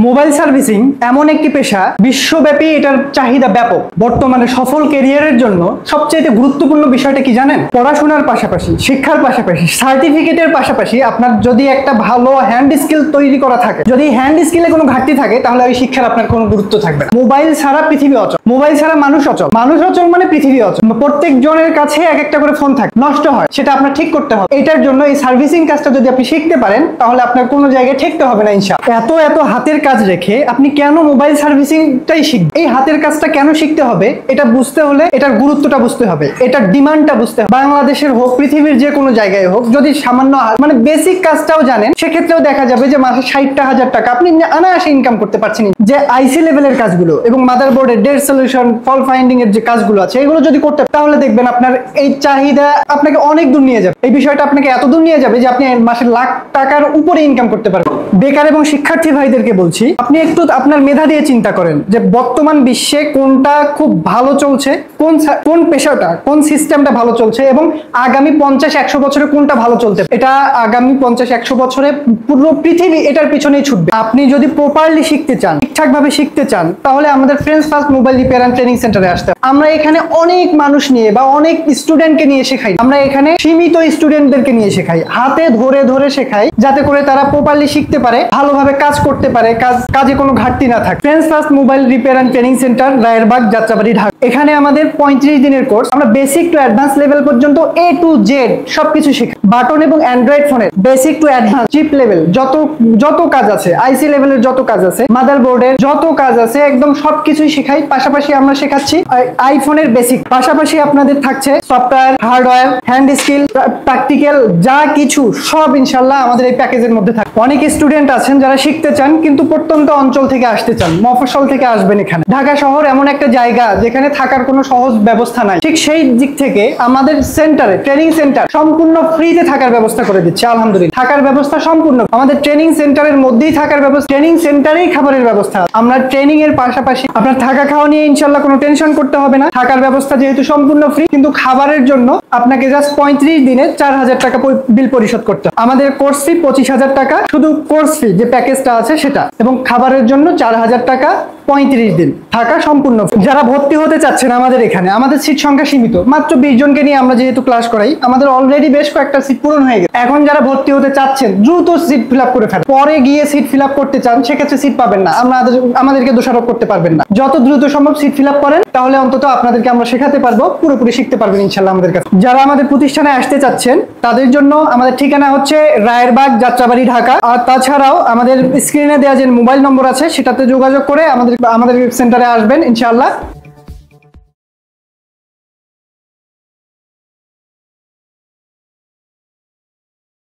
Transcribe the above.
Mobile servicing এমন একটি পেশা, বিশ্বব্যাপী এটার চাহিদা ব্যাপক। বর্তমানে সফল ক্যারিয়ারের জন্য সবচেয়ে গুরুত্বপূর্ণ বিষয়টা কি জানেন? পড়াশোনার পাশাপাশি, শিক্ষার পাশাপাশি, সার্টিফিকেটের পাশাপাশি আপনার যদি একটা ভালো হ্যান্ড স্কিল তৈরি করা থাকে, যদি হ্যান্ড স্কিলে কোনো ঘাটতি থাকে, তাহলে ওই শিক্ষার আপনার কোনো গুরুত্ব থাকবে না। মোবাইল ছাড়া পৃথিবী অচল, মোবাইল ছাড়া মানুষ অচল, মানুষ অচল মানে পৃথিবী অচল। প্রত্যেক জনের কাছে এক একটা করে ফোন থাকে, নষ্ট হয়, সেটা আপনার ঠিক করতে হবে। এটার জন্য এই সার্ভিসিং কাজটা যদি আপনি শিখতে পারেন, তাহলে আপনার কোনো জায়গায় ঠেকতে হবে না ইনশাআল্লাহ। এত হাতের কাজ রেখে আপনি কেন মোবাইল সার্ভিসিংটাই শিখবেন? এই হাতের কাজটা কেন শিখতে হবে, এটা বুঝতে হলে এটার গুরুত্বটা বুঝতে হবে, এটার ডিমান্ডটা বুঝতে হবে। বাংলাদেশের হোক, পৃথিবীর যে কোনো জায়গায় হোক, যদি সামান্য মানে বেসিক কাজটাও জানেন, সেক্ষেত্রেও দেখা যাবে যে মাসে 60,000 টাকা আপনি অনায়াসে ইনকাম করতে পারছেন। যে আইসি লেভেলের কাজগুলো এবং মাদারবোর্ডের ডেট সলিউশন, ফল্ট ফাইন্ডিং এর যে কাজগুলো আছে, এগুলো যদি করতে, তাহলে দেখবেন আপনার এই চাহিদা আপনাকে অনেক দূর নিয়ে যাবে। এই বিষয়টা আপনাকে এত দূর নিয়ে যাবে যে আপনি মাসে লাখ টাকার উপরে ইনকাম করতে পারবেন। বেকার এবং শিক্ষার্থী ভাইদেরকে বলছি, আপনি একটু আপনার মেধা দিয়ে চিন্তা করেন যে বর্তমান বিশ্বে কোনটা খুব ভালো চলছে, কোন পেশাটা, কোন সিস্টেমটা ভালো চলছে, এবং আগামী 50-100 বছরে কোনটা ভালো চলতে। এটা আগামী 50-100 বছরে পুরো পৃথিবী এটার পিছনেই ছুটবে। আপনি যদি প্রপারলি শিখতে চান, ঠিকঠাক ভাবে শিখতে চান, তাহলে আমাদের friends first mobile repair and training সেন্টারে আসতে। আমরা এখানে অনেক মানুষ নিয়ে বা অনেক স্টুডেন্টকে নিয়ে শেখাই। আমরা এখানে সীমিত স্টুডেন্টদেরকে নিয়ে শেখাই, হাতে ধরে ধরে শেখাই, যাতে করে তারা প্রপারলি শিখতে পারে, ভালোভাবে কাজ করতে পারে, কাজে কোনো ঘাটতি না থাকে। Friends first mobile repair and training center, Rayerbag, Jatrabari, Dhaka. এখানে আমাদের 35 দিনের কোর্স। আমরা বেসিক টু অ্যাডভান্স লেভেল পর্যন্ত A to Z সবকিছু শেখাই। বাটন এবং অ্যান্ড্রয়েড ফোনের basic to advance, chip level যত কাজ আছে, আইসি লেভেলের যত কাজ আছে, মাদারবোর্ডের যত কাজ আছে, একদম সবকিছুই শেখাই। পাশাপাশি আমরা শেখাচ্ছি আইফোনের বেসিক। পাশাপাশি আপনাদের থাকছে software, hardware, hand skill, practical, যা কিছু সব ইনশাআল্লাহ আমাদের এই প্যাকেজের মধ্যে থাকে। অনেক স্টুডেন্ট আছেন যারা শিখতে চান কিন্তু প্রত্যন্ত অঞ্চল থেকে আসতে চান, মফস্বল থেকে আসবেন এখানে। ঢাকা শহর এমন একটা জায়গা যেখানে থাকার কোনো সহজ ব্যবস্থা নাই। ঠিক সেই দিক থেকে আমাদের সেন্টারে, ট্রেনিং সেন্টার সম্পূর্ণ ফ্রিতে থাকার ব্যবস্থা করে দিচ্ছে আলহামদুলিল্লাহ। থাকার ব্যবস্থা সম্পূর্ণ আমাদের ট্রেনিং সেন্টারের মধ্যেই থাকার ব্যবস্থা, ট্রেনিং সেন্টারেই খাবারের ব্যবস্থা। আমরা ট্রেনিং এর পাশাপাশি আপনার থাকা খাওয়া নিয়ে ইনশাআল্লাহ কোনো টেনশন করতে হবে না। থাকার ব্যবস্থা যেহেতু সম্পূর্ণ ফ্রি, কিন্তু খাবারের জন্য আপনাকে জাস্ট 35 দিনে 4000 টাকা বিল পরিশোধ করতে হবে। আমাদের কোর্স ফি 25,000 টাকা, শুধু কোর্স ফি যে প্যাকেজটা আছে সেটা, এবং খাবারের জন্য 4000 টাকা, 35 দিন থাকা সম্পূর্ণ। যারা ভর্তি হতে চাচ্ছেন আমাদের এখানে, আমাদের সিট সংখ্যা সীমিত, মাত্র 20 জনকে নিয়ে আমরা যেহেতু ক্লাস করাই, আমাদের অলরেডি বেশ কয়েকটা সিট পূরণ হয়ে গেছে। এখন যারা ভর্তি হতে চাচ্ছেন দ্রুত সিট ফিল আপ করে ফেলেন। পরে গিয়ে সিট ফিল আপ করতে চান, সেক্ষেত্রে সিট পাবেন না, আমাদেরকে দোষারোপ করতে পারবেন না। যত দ্রুত সম্ভব সিট ফিল আপ করেন, তাহলে অন্তত আপনাদেরকে আমরা শেখাতে পারবো, পুরোপুরি শিখতে পারবেন ইনশাআল্লাহ আমাদের কাছে। যারা আমাদের প্রতিষ্ঠানে আসতে চাচ্ছেন, তাদের জন্য আমাদের ঠিকানা হচ্ছে রায়েরবাগ, যাত্রাবাড়ি, ঢাকা। আর তাছাড়াও আমাদের স্ক্রিনে দেওয়া যে মোবাইল নম্বর আছে, সেটাতে যোগাযোগ করে আমাদের সেন্টারে আসবেন ইনশাআল্লাহ।